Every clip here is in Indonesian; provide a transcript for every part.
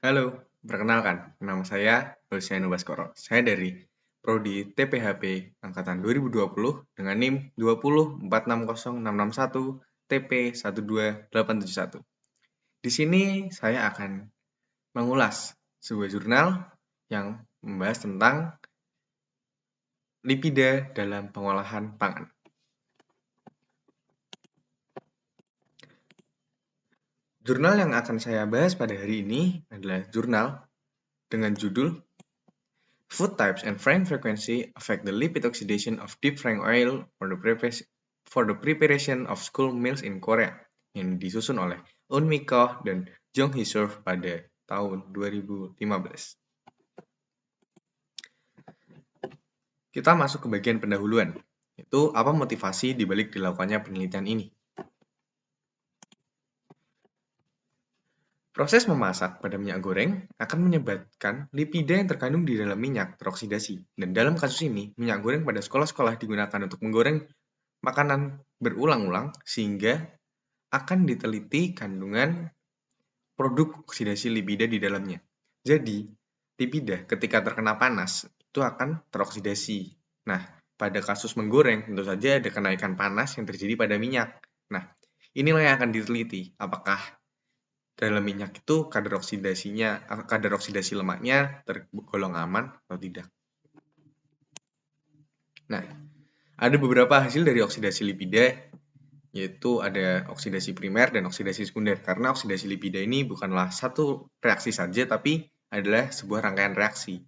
Halo, perkenalkan, nama saya Luciano Baskoro. Saya dari Prodi TPHP Angkatan 2020 dengan NIM 20460661 TP12871. Di sini saya akan mengulas sebuah jurnal yang membahas tentang lipida dalam pengolahan pangan. Jurnal yang akan saya bahas pada hari ini adalah jurnal dengan judul Food types and frying frequency affect the lipid oxidation of deep frying oil for the preparation of school meals in Korea, yang disusun oleh Eun Mi Koh dan Jong Hee Seol pada tahun 2015. Kita masuk ke bagian pendahuluan, yaitu apa motivasi dibalik dilakukannya penelitian ini. Proses memasak pada minyak goreng akan menyebabkan lipida yang terkandung di dalam minyak teroksidasi. Dan dalam kasus ini, minyak goreng pada sekolah-sekolah digunakan untuk menggoreng makanan berulang-ulang sehingga akan diteliti kandungan produk oksidasi lipida di dalamnya. Jadi, lipida ketika terkena panas itu akan teroksidasi. Nah, pada kasus menggoreng tentu saja ada kenaikan panas yang terjadi pada minyak. Nah, inilah yang akan diteliti, apakah dalam minyak itu kadar oksidasi lemaknya tergolong aman atau tidak. Nah, ada beberapa hasil dari oksidasi lipida, yaitu ada oksidasi primer dan oksidasi sekunder. Karena oksidasi lipida ini bukanlah satu reaksi saja, tapi adalah sebuah rangkaian reaksi.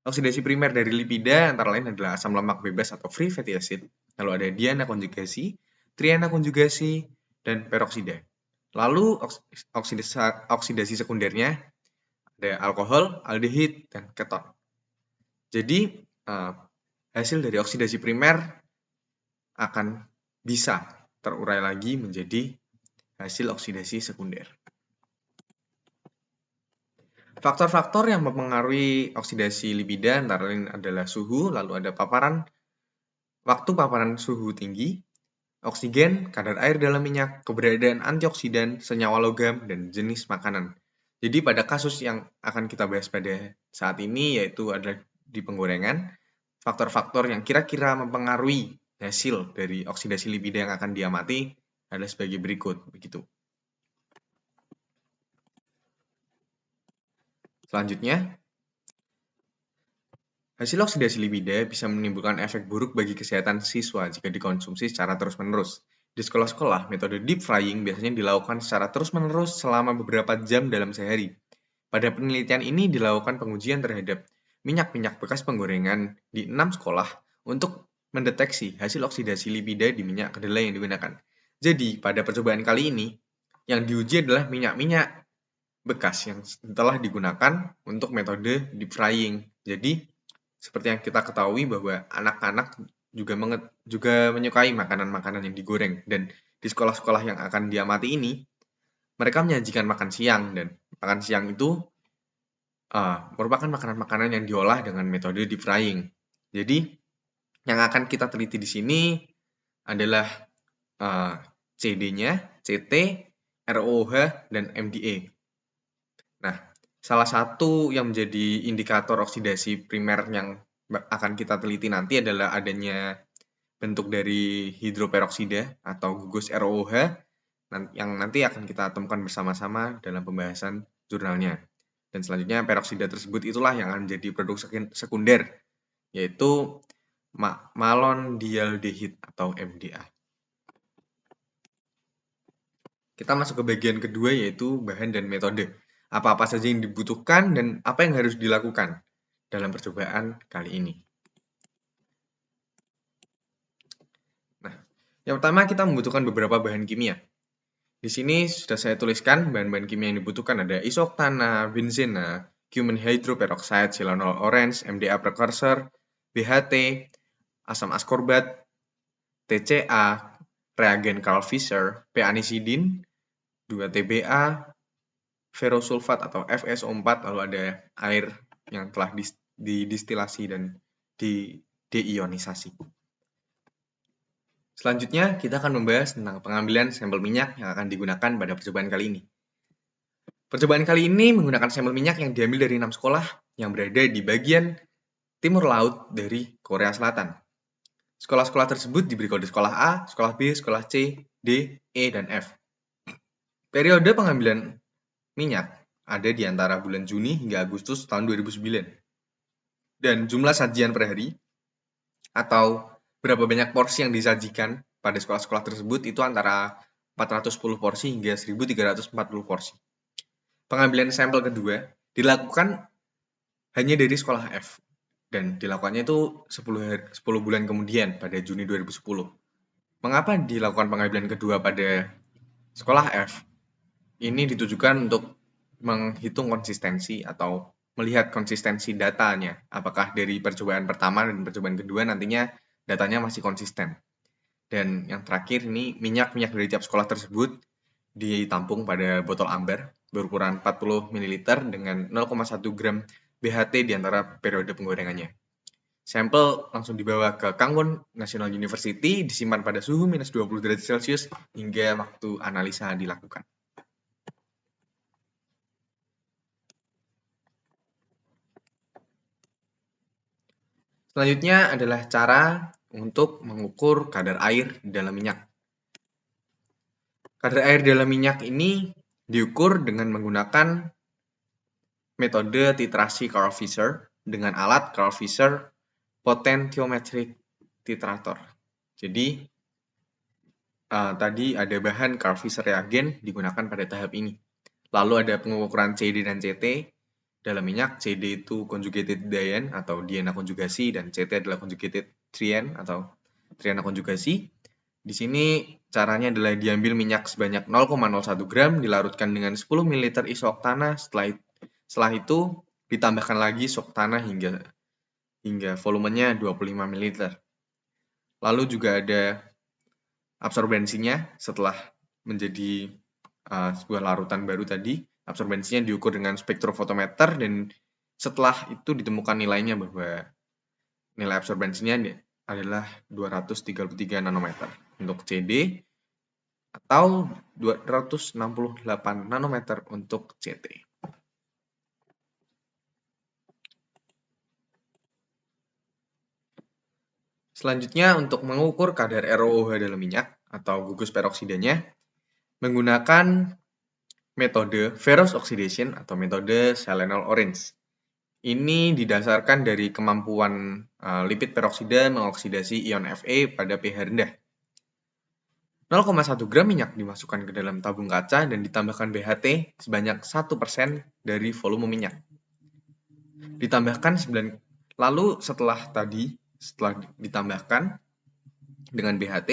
Oksidasi primer dari lipida antara lain adalah asam lemak bebas atau free fatty acid, lalu ada diana konjugasi, triana konjugasi, dan peroksida. Lalu oksidasi sekundernya ada alkohol, aldehid, dan keton. Jadi hasil dari oksidasi primer akan bisa terurai lagi menjadi hasil oksidasi sekunder. Faktor-faktor yang mempengaruhi oksidasi lipida antara lain adalah suhu, lalu ada waktu paparan suhu tinggi, oksigen, kadar air dalam minyak, keberadaan antioksidan, senyawa logam, dan jenis makanan. Jadi pada kasus yang akan kita bahas pada saat ini yaitu adalah di penggorengan, faktor-faktor yang kira-kira mempengaruhi hasil dari oksidasi lipida yang akan diamati adalah sebagai berikut, begitu. Selanjutnya, hasil oksidasi lipida bisa menimbulkan efek buruk bagi kesehatan siswa jika dikonsumsi secara terus-menerus. Di sekolah-sekolah, metode deep frying biasanya dilakukan secara terus-menerus selama beberapa jam dalam sehari. Pada penelitian ini dilakukan pengujian terhadap minyak-minyak bekas penggorengan di 6 sekolah untuk mendeteksi hasil oksidasi lipida di minyak kedelai yang digunakan. Jadi, pada percobaan kali ini, yang diuji adalah minyak-minyak bekas yang telah digunakan untuk metode deep frying. Jadi, seperti yang kita ketahui bahwa anak-anak juga menyukai makanan-makanan yang digoreng. Dan di sekolah-sekolah yang akan diamati ini, mereka menyajikan makan siang. Dan makan siang itu merupakan makanan-makanan yang diolah dengan metode deep frying. Jadi, yang akan kita teliti di sini adalah CD-nya, CT, ROH, dan MDA. Nah, salah satu yang menjadi indikator oksidasi primer yang akan kita teliti nanti adalah adanya bentuk dari hidroperoksida atau gugus ROH yang nanti akan kita temukan bersama-sama dalam pembahasan jurnalnya. Dan selanjutnya peroksida tersebut itulah yang akan menjadi produk sekunder, yaitu malondialdehid atau MDA. Kita masuk ke bagian kedua yaitu bahan dan metode. Apa-apa saja yang dibutuhkan dan apa yang harus dilakukan dalam percobaan kali ini. Nah, yang pertama kita membutuhkan beberapa bahan kimia. Di sini sudah saya tuliskan bahan-bahan kimia yang dibutuhkan ada isoktana, benzena, cumin hydroperoxide, silanol orange, MDA precursor, BHT, asam askorbat, TCA, reagen Carl Fischer, P-anisidin, 2-TBA, ferrosulfat atau FSO4, lalu ada air yang telah didistilasi dan deionisasi. Selanjutnya, kita akan membahas tentang pengambilan sampel minyak yang akan digunakan pada percobaan kali ini. Percobaan kali ini menggunakan sampel minyak yang diambil dari 6 sekolah yang berada di bagian timur laut dari Korea Selatan. Sekolah-sekolah tersebut diberi kode sekolah A, sekolah B, sekolah C, D, E, dan F. Periode pengambilan minyak ada di antara bulan Juni hingga Agustus tahun 2009. Dan jumlah sajian per hari atau berapa banyak porsi yang disajikan pada sekolah-sekolah tersebut itu antara 410 porsi hingga 1340 porsi. Pengambilan sampel kedua dilakukan hanya dari sekolah F dan dilakukannya itu 10 bulan kemudian pada Juni 2010. Mengapa dilakukan pengambilan kedua pada sekolah F? Ini ditujukan untuk menghitung konsistensi atau melihat konsistensi datanya. Apakah dari percobaan pertama dan percobaan kedua nantinya datanya masih konsisten. Dan yang terakhir ini minyak-minyak dari tiap sekolah tersebut ditampung pada botol amber berukuran 40 ml dengan 0,1 gram BHT di antara periode penggorengannya. Sampel langsung dibawa ke Kangwon National University, disimpan pada suhu minus 20 derajat Celcius hingga waktu analisa dilakukan. Selanjutnya adalah cara untuk mengukur kadar air di dalam minyak. Kadar air dalam minyak ini diukur dengan menggunakan metode titrasi Carl Fisher dengan alat Carl Fisher Potentiometric Titrator. Jadi, tadi ada bahan Carl Fisher reagen digunakan pada tahap ini. Lalu ada pengukuran CD dan CT dalam minyak. CD itu conjugated diene atau diena konjugasi dan CT adalah conjugated triene atau triena konjugasi. Di sini caranya adalah diambil minyak sebanyak 0,01 gram dilarutkan dengan 10 ml isoktana. Setelah itu ditambahkan lagi isoktana hingga volumenya 25 ml. Lalu juga ada absorbensinya setelah menjadi sebuah larutan baru tadi. Absorbensinya diukur dengan spektrofotometer dan setelah itu ditemukan nilainya bahwa nilai absorbensinya adalah 233 nanometer untuk CD atau 268 nanometer untuk CT. Selanjutnya untuk mengukur kadar ROOH dalam minyak atau gugus peroksidanya menggunakan metode ferrous oxidation atau metode selenol orange. Ini didasarkan dari kemampuan lipid peroksida mengoksidasi ion Fe pada pH rendah. 0,1 gram minyak dimasukkan ke dalam tabung kaca dan ditambahkan BHT sebanyak 1% dari volume minyak. Ditambahkan 9, lalu setelah ditambahkan dengan BHT,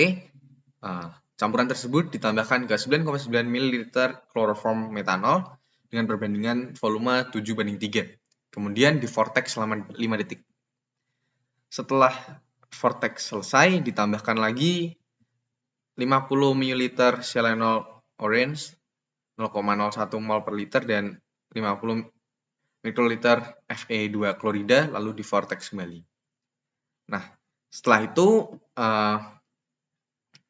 campuran tersebut ditambahkan ke 9,9 ml chloroform metanol dengan perbandingan volume 7:3. Kemudian di vortex selama 5 detik. Setelah vortex selesai, ditambahkan lagi 50 ml selenol orange 0,01 mol per liter dan 50 mikroliter Fe2 klorida lalu di vortex kembali. Nah, setelah itu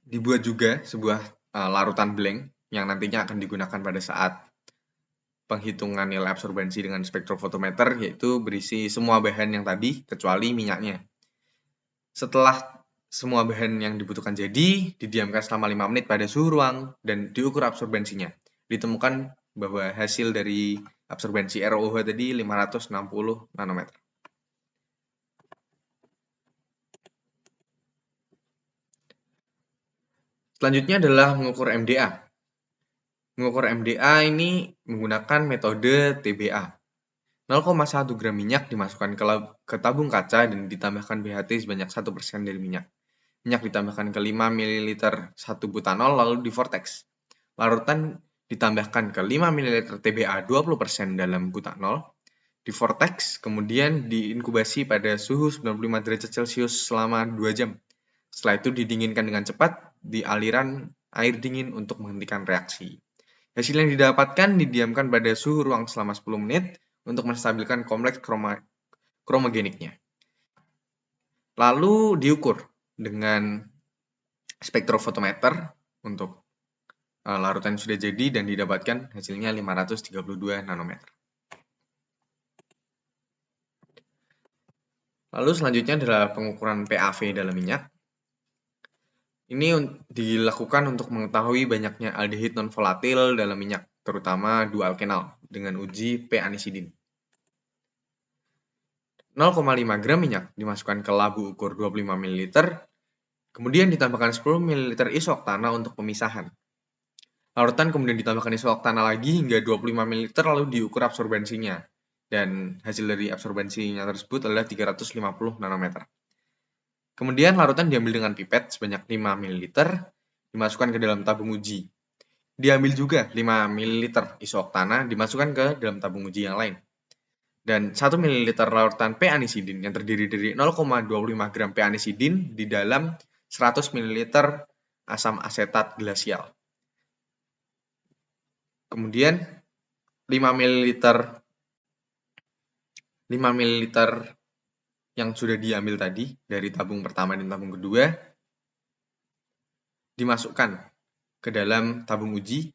dibuat juga sebuah larutan blank yang nantinya akan digunakan pada saat penghitungan nilai absorbensi dengan spektrofotometer, yaitu berisi semua bahan yang tadi kecuali minyaknya. Setelah semua bahan yang dibutuhkan jadi, didiamkan selama 5 menit pada suhu ruang dan diukur absorbensinya. Ditemukan bahwa hasil dari absorbensi ROOH tadi 560 nanometer. Selanjutnya adalah mengukur MDA. Mengukur MDA ini menggunakan metode TBA. 0,1 gram minyak dimasukkan ke tabung kaca dan ditambahkan BHT sebanyak 1% dari minyak. Minyak ditambahkan ke 5 ml 1 butanol lalu di vortex. Larutan ditambahkan ke 5 ml TBA 20% dalam butanol. Di vortex, kemudian diinkubasi pada suhu 95 derajat Celcius selama 2 jam. Setelah itu didinginkan dengan cepat di aliran air dingin untuk menghentikan reaksi. Hasil yang didapatkan didiamkan pada suhu ruang selama 10 menit untuk menstabilkan kompleks kromogeniknya. Lalu diukur dengan spektrofotometer untuk larutan yang sudah jadi dan didapatkan hasilnya 532 nanometer. Lalu selanjutnya adalah pengukuran PAV dalam minyak. Ini dilakukan untuk mengetahui banyaknya aldehid non-volatil dalam minyak, terutama dual alkenal, dengan uji P-anisidin. 0,5 gram minyak dimasukkan ke labu ukur 25 ml, kemudian ditambahkan 10 ml isoktana untuk pemisahan. Larutan kemudian ditambahkan isoktana lagi hingga 25 ml lalu diukur absorbensinya. Dan hasil dari absorbensinya tersebut adalah 350 nanometer. Kemudian larutan diambil dengan pipet sebanyak 5 ml, dimasukkan ke dalam tabung uji. Diambil juga 5 ml isoktana, dimasukkan ke dalam tabung uji yang lain. Dan 1 ml larutan P-anisidin yang terdiri dari 0,25 gram P-anisidin di dalam 100 ml asam asetat glasial. Kemudian 5 ml yang sudah diambil tadi dari tabung pertama dan tabung kedua dimasukkan ke dalam tabung uji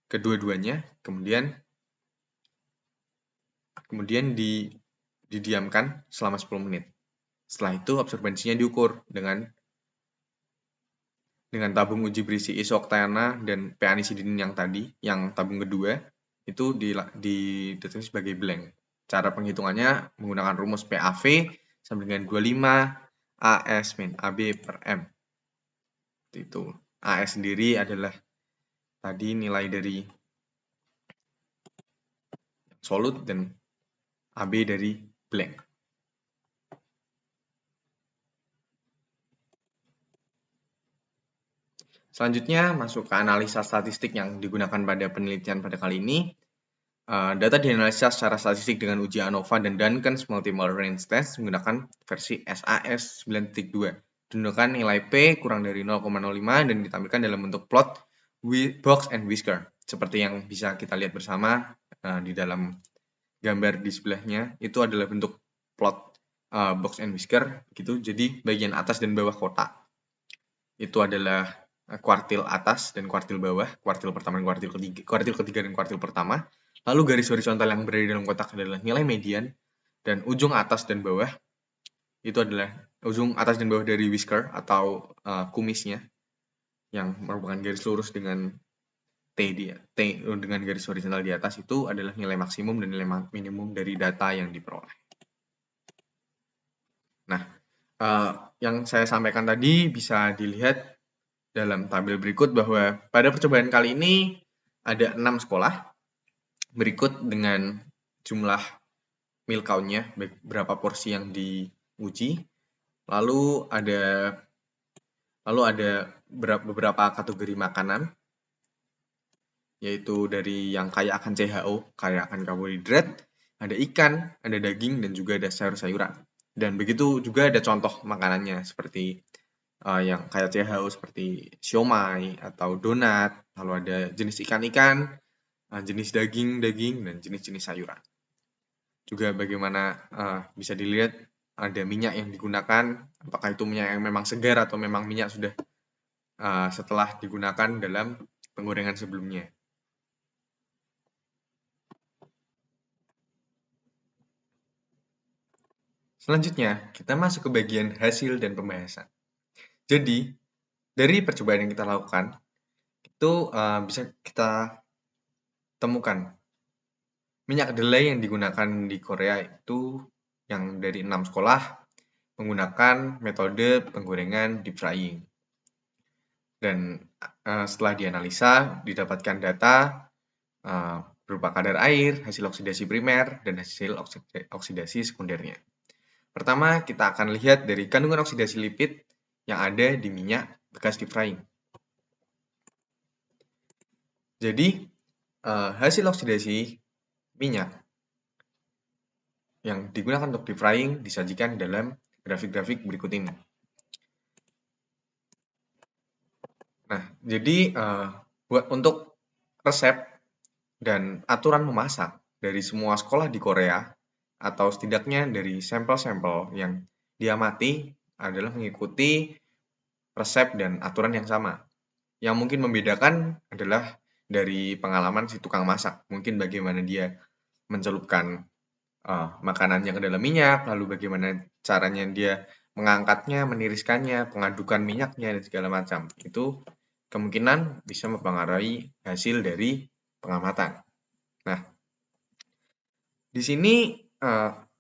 kedua-duanya, kemudian didiamkan selama 10 menit. Setelah itu absorbensinya diukur dengan tabung uji berisi isoktana dan P-anisidin yang tadi, yang tabung kedua, itu dideteksi sebagai blank. Cara penghitungannya menggunakan rumus PAV sama dengan 25 AS min AB per M. Itu. AS sendiri adalah tadi nilai dari solut dan AB dari blank. Selanjutnya masuk ke analisa statistik yang digunakan pada penelitian pada kali ini. Data dianalisa secara statistik dengan uji ANOVA dan Duncan's Multiple Range Test menggunakan versi SAS 9.2. Tunjukkan nilai P kurang dari 0,05 dan ditampilkan dalam bentuk plot box and whisker. Seperti yang bisa kita lihat bersama di dalam gambar di sebelahnya, itu adalah bentuk plot box and whisker gitu. Jadi bagian atas dan bawah kotak itu adalah kuartil atas dan kuartil bawah, kuartil pertama dan kuartil ketiga dan kuartil pertama. Lalu garis horizontal yang berada di dalam kotak adalah nilai median, dan ujung atas dan bawah itu adalah ujung atas dan bawah dari whisker atau kumisnya yang merupakan garis lurus dengan T dengan garis horizontal di atas, itu adalah nilai maksimum dan nilai minimum dari data yang diperoleh. Nah, yang saya sampaikan tadi bisa dilihat dalam tabel berikut bahwa pada percobaan kali ini ada 6 sekolah, berikut dengan jumlah meal count-nya, berapa porsi yang diuji, lalu ada beberapa kategori makanan, yaitu dari yang kaya akan CHO, kaya akan karbohidrat, ada ikan, ada daging, dan juga ada sayur-sayuran. Dan begitu juga ada contoh makanannya seperti yang kayak CHO seperti siomay atau donat, lalu ada jenis ikan-ikan, jenis daging-daging, dan jenis-jenis sayuran. Juga bagaimana bisa dilihat ada minyak yang digunakan, apakah itu minyak yang memang segar atau memang minyak sudah setelah digunakan dalam penggorengan sebelumnya. Selanjutnya, kita masuk ke bagian hasil dan pembahasan. Jadi, dari percobaan yang kita lakukan, itu bisa kita temukan minyak kedelai yang digunakan di Korea itu yang dari 6 sekolah menggunakan metode penggorengan deep frying. Dan setelah dianalisa, didapatkan data berupa kadar air, hasil oksidasi primer, dan hasil oksidasi sekundernya. Pertama, kita akan lihat dari kandungan oksidasi lipid yang ada di minyak bekas deep frying. Jadi, hasil oksidasi minyak yang digunakan untuk deep frying disajikan dalam grafik-grafik berikut ini. Nah, jadi untuk resep dan aturan memasak dari semua sekolah di Korea, atau setidaknya dari sampel-sampel yang diamati, adalah mengikuti resep dan aturan yang sama. Yang mungkin membedakan adalah dari pengalaman si tukang masak. Mungkin bagaimana dia mencelupkan makanannya ke dalam minyak, lalu bagaimana caranya dia mengangkatnya, meniriskannya, pengadukan minyaknya, dan segala macam. Itu kemungkinan bisa mempengaruhi hasil dari pengamatan. Nah, di sini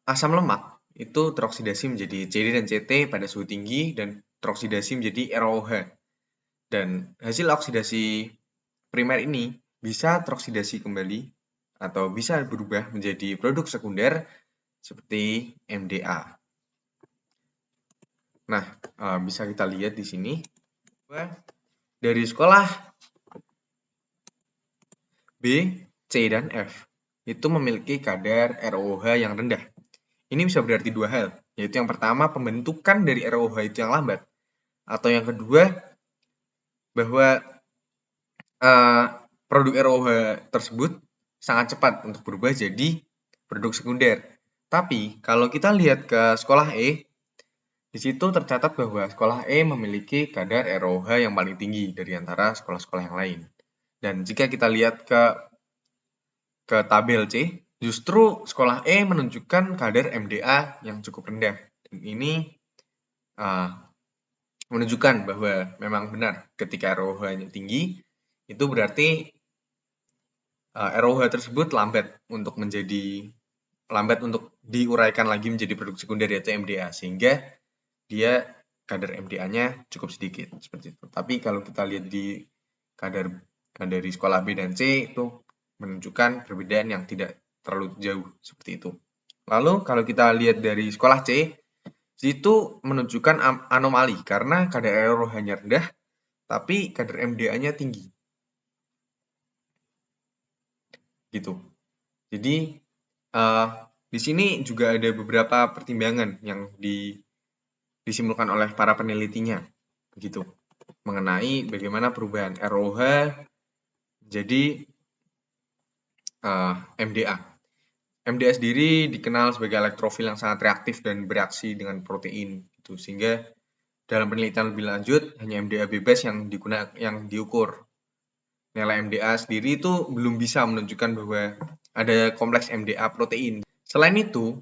asam lemak itu teroksidasi menjadi CD dan CT pada suhu tinggi dan teroksidasi menjadi ROH. Dan hasil oksidasi primer ini bisa teroksidasi kembali atau bisa berubah menjadi produk sekunder seperti MDA. Nah, bisa kita lihat di sini dari sekolah B, C, dan F itu memiliki kadar ROH yang rendah. Ini bisa berarti dua hal, yaitu yang pertama pembentukan dari ROH itu yang lambat, atau yang kedua bahwa produk ROH tersebut sangat cepat untuk berubah jadi produk sekunder. Tapi kalau kita lihat ke sekolah E, di situ tercatat bahwa sekolah E memiliki kadar ROH yang paling tinggi dari antara sekolah-sekolah yang lain. Dan jika kita lihat ke tabel C, justru sekolah E menunjukkan kadar MDA yang cukup rendah. Dan ini menunjukkan bahwa memang benar ketika ROH-nya tinggi, itu berarti ROH tersebut lambat untuk diuraikan lagi menjadi produk sekunder yaitu MDA, sehingga dia kadar MDA-nya cukup sedikit seperti itu. Tapi kalau kita lihat di kadar dari sekolah B dan C itu menunjukkan perbedaan yang tidak terlalu jauh seperti itu. Lalu kalau kita lihat dari sekolah C, itu menunjukkan anomali karena kadar ROH-nya rendah tapi kadar MDA-nya tinggi. Gitu. Jadi di sini juga ada beberapa pertimbangan yang disimpulkan oleh para penelitinya, begitu, mengenai bagaimana perubahan ROH jadi MDA. MDA sendiri dikenal sebagai elektrofil yang sangat reaktif dan bereaksi dengan protein, gitu. Sehingga dalam penelitian lebih lanjut hanya MDA bebas yang diukur. Nilai MDA sendiri itu belum bisa menunjukkan bahwa ada kompleks MDA protein. Selain itu,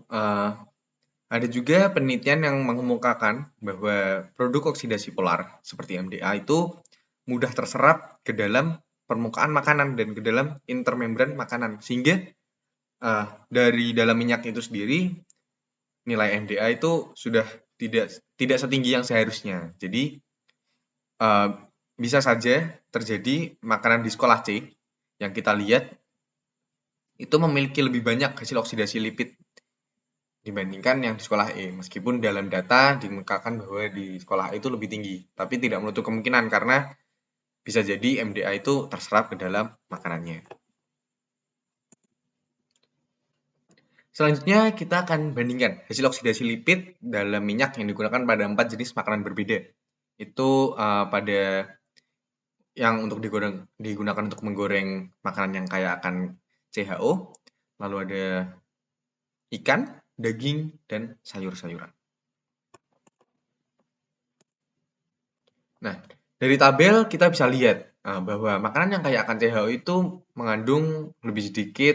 ada juga penelitian yang mengemukakan bahwa produk oksidasi polar seperti MDA itu mudah terserap ke dalam permukaan makanan dan ke dalam intermembran makanan, sehingga dari dalam minyak itu sendiri nilai MDA itu sudah tidak setinggi yang seharusnya. Jadi bisa saja terjadi makanan di sekolah C yang kita lihat itu memiliki lebih banyak hasil oksidasi lipid dibandingkan yang di sekolah E. Meskipun dalam data dikemukakan bahwa di sekolah E itu lebih tinggi, tapi tidak menutup kemungkinan karena bisa jadi MDA itu terserap ke dalam makanannya. Selanjutnya kita akan bandingkan hasil oksidasi lipid dalam minyak yang digunakan pada 4 jenis makanan berbeda. Itu pada yang digunakan untuk menggoreng makanan yang kaya akan CHO, lalu ada ikan, daging, dan sayur-sayuran. Nah, dari tabel kita bisa lihat bahwa makanan yang kaya akan CHO itu mengandung lebih sedikit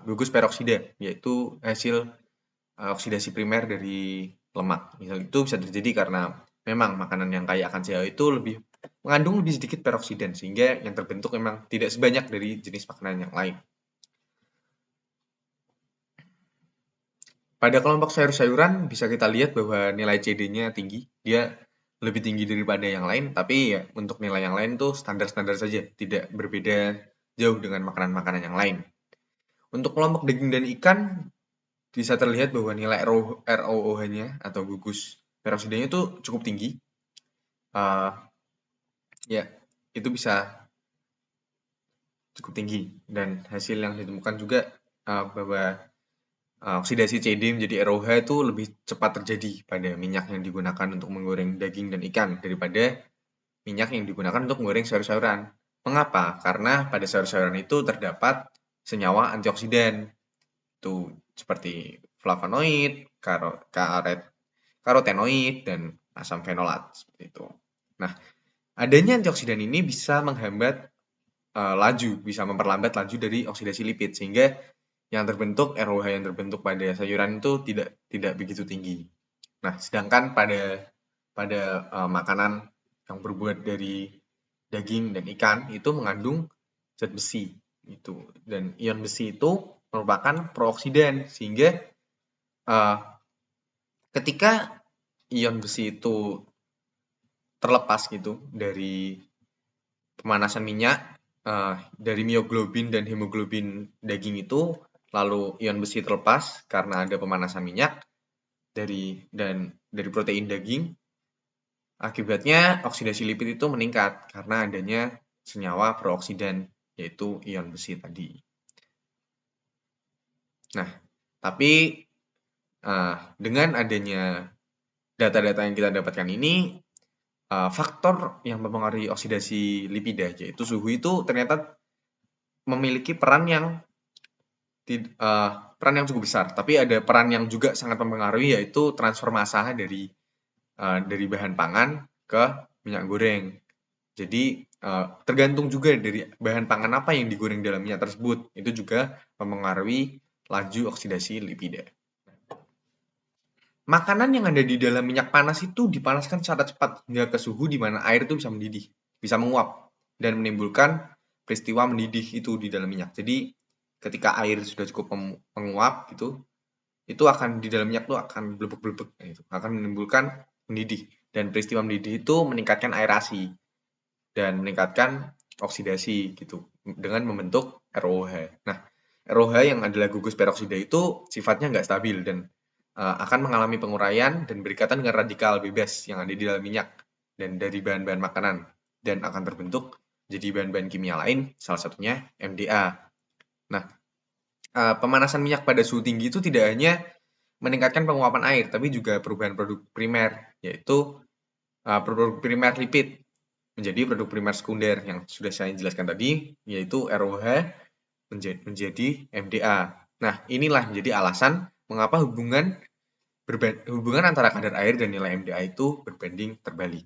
gugus peroksida, yaitu hasil oksidasi primer dari lemak. Misal itu bisa terjadi karena memang makanan yang kaya akan CHO itu mengandung lebih sedikit peroksidan, sehingga yang terbentuk memang tidak sebanyak dari jenis makanan yang lain. Pada kelompok sayur-sayuran bisa kita lihat bahwa nilai CD-nya tinggi, dia lebih tinggi daripada yang lain, tapi ya untuk nilai yang lain tuh standar-standar saja, tidak berbeda jauh dengan makanan-makanan yang lain. Untuk kelompok daging dan ikan, bisa terlihat bahwa nilai ROOH-nya atau gugus peroksidanya itu cukup tinggi. Ya, itu bisa cukup tinggi. Dan hasil yang ditemukan juga bahwa oksidasi CD menjadi ROH itu lebih cepat terjadi pada minyak yang digunakan untuk menggoreng daging dan ikan daripada minyak yang digunakan untuk menggoreng sayur-sayuran. Mengapa? Karena pada sayur-sayuran itu terdapat senyawa antioksidan. Itu seperti flavonoid, karotenoid, dan asam fenolat seperti itu. Nah, Adanya antioksidan ini bisa menghambat bisa memperlambat laju dari oksidasi lipid sehingga yang terbentuk ROH yang terbentuk pada sayuran itu tidak begitu tinggi. Nah, sedangkan pada makanan yang berbuat dari daging dan ikan itu mengandung zat besi itu, dan ion besi itu merupakan prooksidan sehingga uh, ketika ion besi itu terlepas gitu dari pemanasan minyak, dari mioglobin dan hemoglobin daging itu, lalu ion besi terlepas karena ada pemanasan minyak dari protein daging. Akibatnya oksidasi lipid itu meningkat karena adanya senyawa prooksidan, yaitu ion besi tadi. Nah, tapi dengan adanya data-data yang kita dapatkan ini, faktor yang mempengaruhi oksidasi lipida, yaitu suhu itu ternyata memiliki peran yang cukup besar. Tapi ada peran yang juga sangat mempengaruhi, yaitu transfer massa dari bahan pangan ke minyak goreng. Jadi tergantung juga dari bahan pangan apa yang digoreng dalam minyak tersebut. Itu juga mempengaruhi laju oksidasi lipida. Makanan yang ada di dalam minyak panas itu dipanaskan secara cepat hingga ke suhu di mana air itu bisa mendidih, bisa menguap, dan menimbulkan peristiwa mendidih itu di dalam minyak. Jadi ketika air sudah cukup menguap gitu, itu akan di dalam minyak itu akan blebek-blebek, gitu, akan menimbulkan mendidih. Dan peristiwa mendidih itu meningkatkan aerasi dan meningkatkan oksidasi gitu dengan membentuk ROH. Nah, ROH yang adalah gugus peroksida itu sifatnya nggak stabil dan akan mengalami penguraian dan berikatan dengan radikal bebas yang ada di dalam minyak dan dari bahan-bahan makanan, dan akan terbentuk jadi bahan-bahan kimia lain, salah satunya MDA. Nah, pemanasan minyak pada suhu tinggi itu tidak hanya meningkatkan penguapan air, tapi juga perubahan produk primer, yaitu produk primer lipid menjadi produk primer sekunder yang sudah saya jelaskan tadi, yaitu ROH menjadi MDA. Nah, inilah menjadi alasan mengapa hubungan antara kadar air dan nilai MDA itu berbanding terbalik.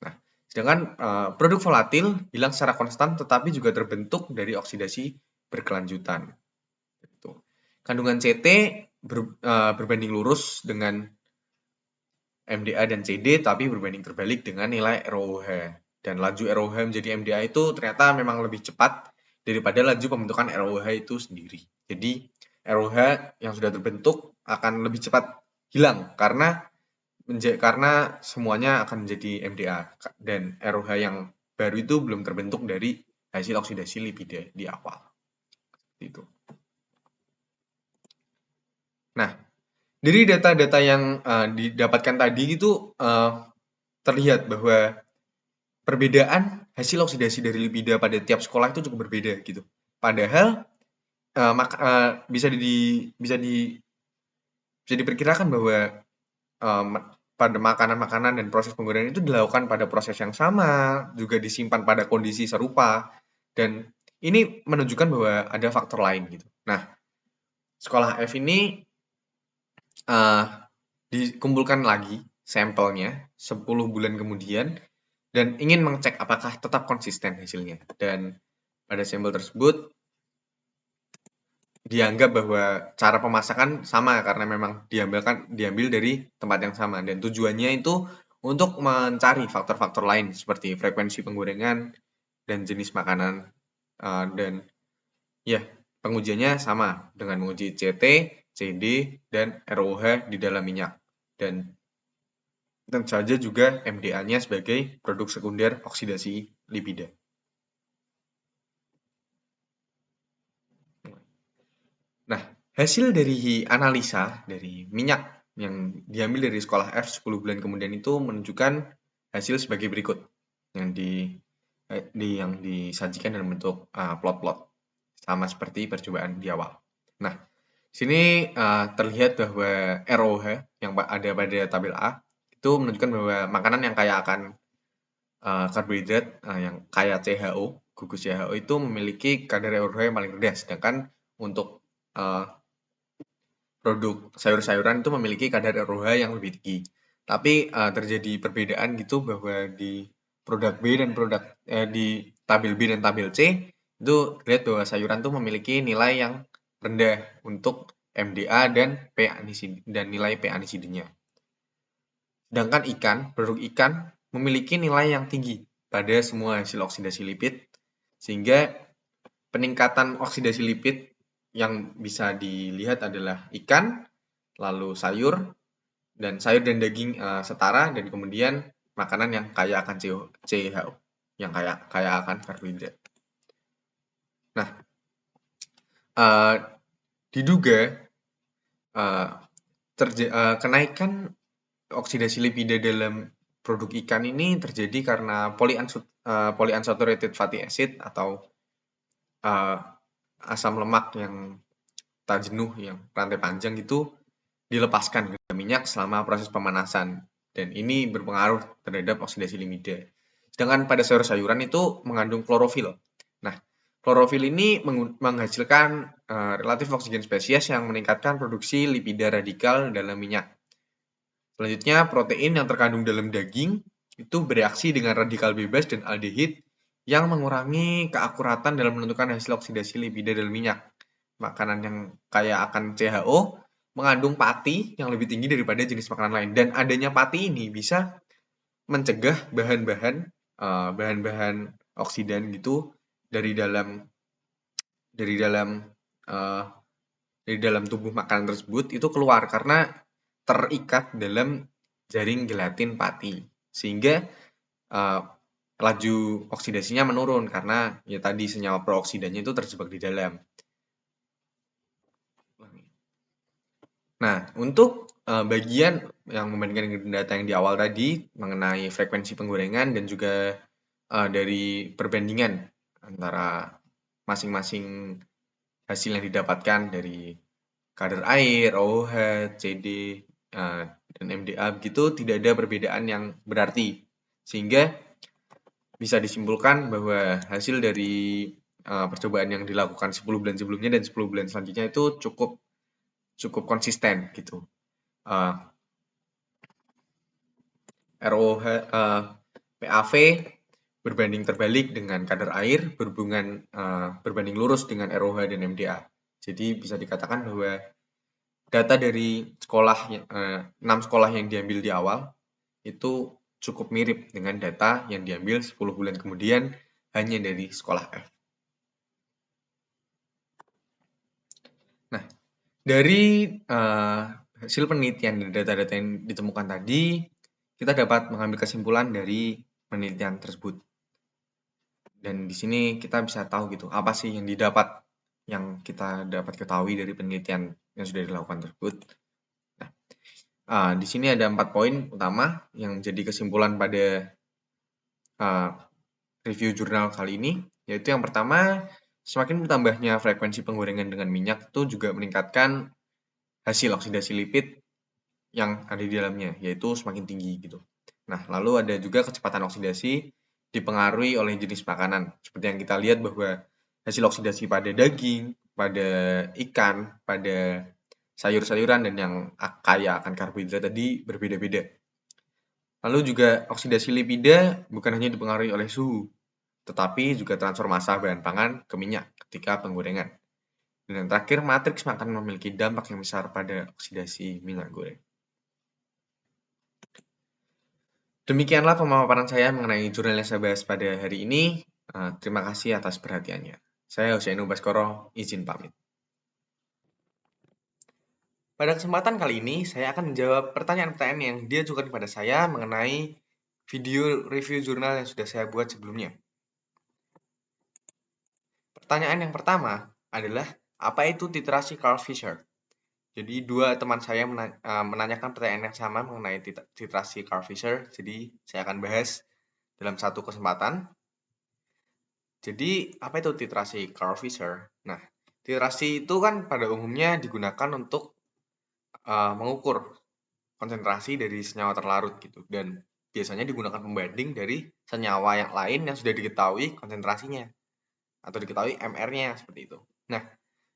Nah, sedangkan produk volatil hilang secara konstan tetapi juga terbentuk dari oksidasi berkelanjutan. Gitu. Kandungan CT berbanding lurus dengan MDA dan CD tapi berbanding terbalik dengan nilai ROH. Dan laju ROH menjadi MDA itu ternyata memang lebih cepat daripada laju pembentukan ROH itu sendiri. Jadi ROH yang sudah terbentuk akan lebih cepat hilang karena semuanya akan menjadi MDA dan ROH yang baru itu belum terbentuk dari hasil oksidasi lipida di awal. Itu. Nah, dari data-data yang didapatkan tadi itu terlihat bahwa perbedaan hasil oksidasi dari lipida pada tiap sekolah itu cukup berbeda gitu. Padahal bisa diperkirakan bahwa pada makanan-makanan dan proses penggorengan itu dilakukan pada proses yang sama, juga disimpan pada kondisi serupa, dan ini menunjukkan bahwa ada faktor lain gitu. Nah, sekolah F ini dikumpulkan lagi sampelnya 10 bulan kemudian dan ingin mengecek apakah tetap konsisten hasilnya. Dan pada sampel tersebut dianggap bahwa cara pemasakan sama karena memang diambil dari tempat yang sama, dan tujuannya itu untuk mencari faktor-faktor lain seperti frekuensi penggorengan dan jenis makanan, dan ya pengujiannya sama dengan menguji CT, CD, dan ROH di dalam minyak, dan tentu saja juga MDA-nya sebagai produk sekunder oksidasi lipida. Nah, hasil dari analisa dari minyak yang diambil dari sekolah F 10 bulan kemudian itu menunjukkan hasil sebagai berikut yang yang disajikan dalam bentuk plot-plot sama seperti percobaan di awal. Nah, sini terlihat bahwa ROH yang ada pada tabel A itu menunjukkan bahwa makanan yang kaya akan karbohidrat yang kaya CHO, gugus CHO itu memiliki kadar ROH yang paling rendah, sedangkan untuk produk sayur-sayuran itu memiliki kadar ROH yang lebih tinggi. Tapi terjadi perbedaan gitu bahwa di produk B dan di tabel B dan tabel C itu lihat bahwa sayuran tuh memiliki nilai yang rendah untuk MDA dan nilai P anisidnya. Sedangkan produk ikan memiliki nilai yang tinggi pada semua hasil oksidasi lipid, sehingga peningkatan oksidasi lipid yang bisa dilihat adalah ikan, lalu sayur dan daging setara, dan kemudian makanan yang kaya akan CHO, yang kaya akan karbohidrat. Nah, diduga kenaikan oksidasi lipida dalam produk ikan ini terjadi karena polyunsaturated fatty acid atau asam lemak yang tak jenuh yang rantai panjang itu dilepaskan ke minyak selama proses pemanasan, dan ini berpengaruh terhadap oksidasi lipida. Sedangkan pada sayur-sayuran itu mengandung klorofil. Nah, klorofil ini menghasilkan relatif oksigen spesies yang meningkatkan produksi lipida radikal dalam minyak. Selanjutnya, protein yang terkandung dalam daging itu bereaksi dengan radikal bebas dan aldehid yang mengurangi keakuratan dalam menentukan hasil oksidasi lipida dalam minyak. Makanan yang kaya akan CHO mengandung pati yang lebih tinggi daripada jenis makanan lain, dan adanya pati ini bisa mencegah bahan-bahan oksidan gitu dari dalam tubuh makanan tersebut itu keluar karena terikat dalam jaring gelatin pati, sehingga laju oksidasinya menurun karena ya tadi senyawa prooksidannya itu terjebak di dalam. Nah, untuk bagian yang membandingkan data yang di awal tadi mengenai frekuensi penggorengan dan juga dari perbandingan antara masing-masing hasil yang didapatkan dari kadar air, OH, CD, dan MDA begitu, tidak ada perbedaan yang berarti, sehingga bisa disimpulkan bahwa hasil dari percobaan yang dilakukan 10 bulan sebelumnya dan 10 bulan selanjutnya itu cukup konsisten gitu. ROH PAV berbanding terbalik dengan kadar air berbanding lurus dengan ROH dan MDA. Jadi bisa dikatakan bahwa data dari 6 sekolah yang diambil di awal itu cukup mirip dengan data yang diambil 10 bulan kemudian hanya dari sekolah F. Nah, dari hasil penelitian dan data-data yang ditemukan tadi, kita dapat mengambil kesimpulan dari penelitian tersebut. Dan di sini kita bisa tahu gitu, apa sih yang kita dapat ketahui dari penelitian yang sudah dilakukan tersebut. Nah, di sini ada 4 poin utama yang menjadi kesimpulan pada review jurnal kali ini, yaitu yang pertama, semakin bertambahnya frekuensi penggorengan dengan minyak itu juga meningkatkan hasil oksidasi lipid yang ada di dalamnya, yaitu semakin tinggi gitu. Nah, lalu ada juga kecepatan oksidasi dipengaruhi oleh jenis makanan. Seperti yang kita lihat bahwa hasil oksidasi pada daging, pada ikan, pada sayur-sayuran dan yang kaya akan karbohidrat tadi berbeda-beda. Lalu juga oksidasi lipida bukan hanya dipengaruhi oleh suhu, tetapi juga transfer massa bahan pangan ke minyak ketika penggorengan. Dan yang terakhir, matriks makanan memiliki dampak yang besar pada oksidasi minyak goreng. Demikianlah pemaparan saya mengenai jurnal yang saya bahas pada hari ini. Terima kasih atas perhatiannya. Saya Husainu Baskoro, izin pamit. Pada kesempatan kali ini, saya akan menjawab pertanyaan-pertanyaan yang diajukan kepada saya mengenai video review jurnal yang sudah saya buat sebelumnya. Pertanyaan yang pertama adalah, apa itu titrasi Carl Fisher? Jadi dua teman saya menanyakan pertanyaan yang sama mengenai titrasi Carl Fisher, jadi saya akan bahas dalam satu kesempatan. Jadi apa itu titrasi Carl Fisher? Nah, titrasi itu kan pada umumnya digunakan untuk mengukur konsentrasi dari senyawa terlarut gitu, dan biasanya digunakan pembanding dari senyawa yang lain yang sudah diketahui konsentrasinya atau diketahui MR-nya seperti itu. Nah,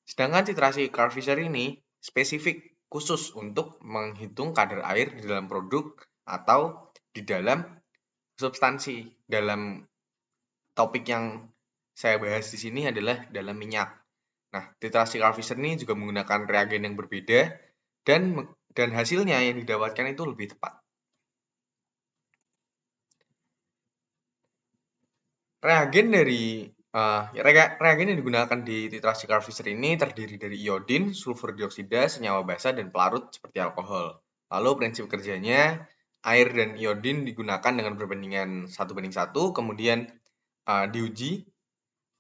sedangkan titrasi Carl Fisher ini spesifik khusus untuk menghitung kadar air di dalam produk atau di dalam substansi dalam topik yang saya bahas di sini adalah dalam minyak. Nah, titrasi Carl-Fisher ini juga menggunakan reagen yang berbeda dan hasilnya yang didapatkan itu lebih tepat. Reagen yang digunakan di titrasi Carl-Fisher ini terdiri dari iodin, sulfur dioksida, senyawa basa, dan pelarut seperti alkohol. Lalu prinsip kerjanya, air dan iodin digunakan dengan perbandingan 1:1, kemudian diuji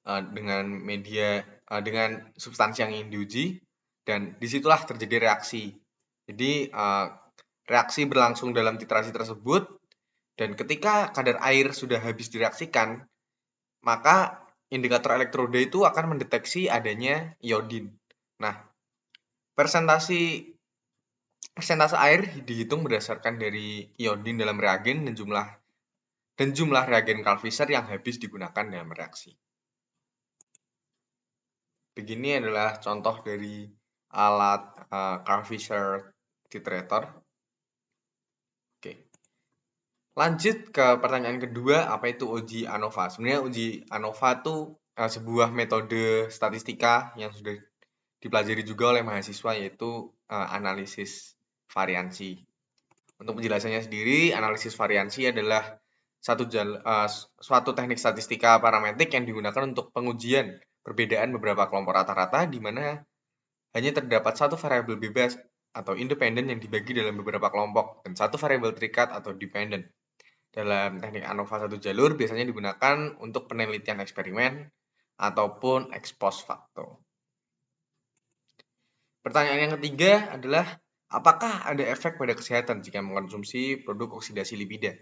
dengan substansi yang ingin diuji, dan disitulah terjadi reaksi. Jadi reaksi berlangsung dalam titrasi tersebut, dan ketika kadar air sudah habis direaksikan, maka indikator elektroda itu akan mendeteksi adanya iodin. Nah, persentase air dihitung berdasarkan dari iodin dalam reagen dan jumlah reagen Carl-Fisher yang habis digunakan dalam reaksi. Begini adalah contoh dari alat Carl-Fisher titrator. Oke. Lanjut ke pertanyaan kedua, apa itu uji ANOVA? Sebenarnya uji ANOVA itu sebuah metode statistika yang sudah dipelajari juga oleh mahasiswa, yaitu analisis variansi. Untuk penjelasannya sendiri, analisis variansi adalah suatu teknik statistika parametrik yang digunakan untuk pengujian perbedaan beberapa kelompok rata-rata di mana hanya terdapat satu variabel bebas atau independen yang dibagi dalam beberapa kelompok dan satu variabel terikat atau dependen. Dalam teknik ANOVA satu jalur biasanya digunakan untuk penelitian eksperimen ataupun ex post facto. Pertanyaan yang ketiga adalah, apakah ada efek pada kesehatan jika mengkonsumsi produk oksidasi lipida?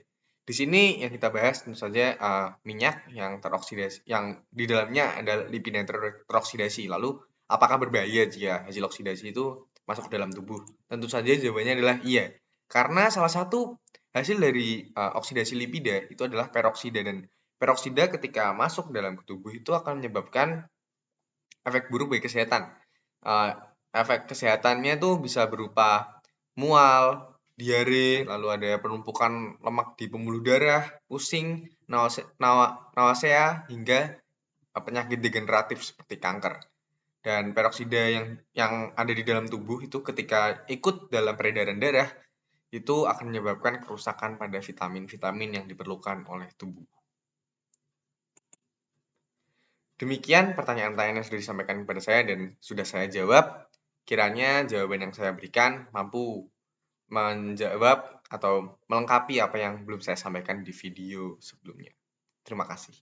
Di sini yang kita bahas tentu saja minyak yang teroksidasi, yang di dalamnya ada lipida yang teroksidasi. Lalu, apakah berbahaya jika hasil oksidasi itu masuk ke dalam tubuh? Tentu saja jawabannya adalah iya. Karena salah satu hasil dari oksidasi lipida itu adalah peroksida, dan peroksida ketika masuk dalam tubuh itu akan menyebabkan efek buruk bagi kesehatan. Efek kesehatannya tuh bisa berupa mual, diare, lalu ada penumpukan lemak di pembuluh darah, pusing, nausea, hingga penyakit degeneratif seperti kanker. Dan peroksida yang ada di dalam tubuh itu ketika ikut dalam peredaran darah, itu akan menyebabkan kerusakan pada vitamin-vitamin yang diperlukan oleh tubuh. Demikian pertanyaan-pertanyaan yang sudah disampaikan kepada saya dan sudah saya jawab. Kiranya jawaban yang saya berikan mampu menjawab atau melengkapi apa yang belum saya sampaikan di video sebelumnya. Terima kasih.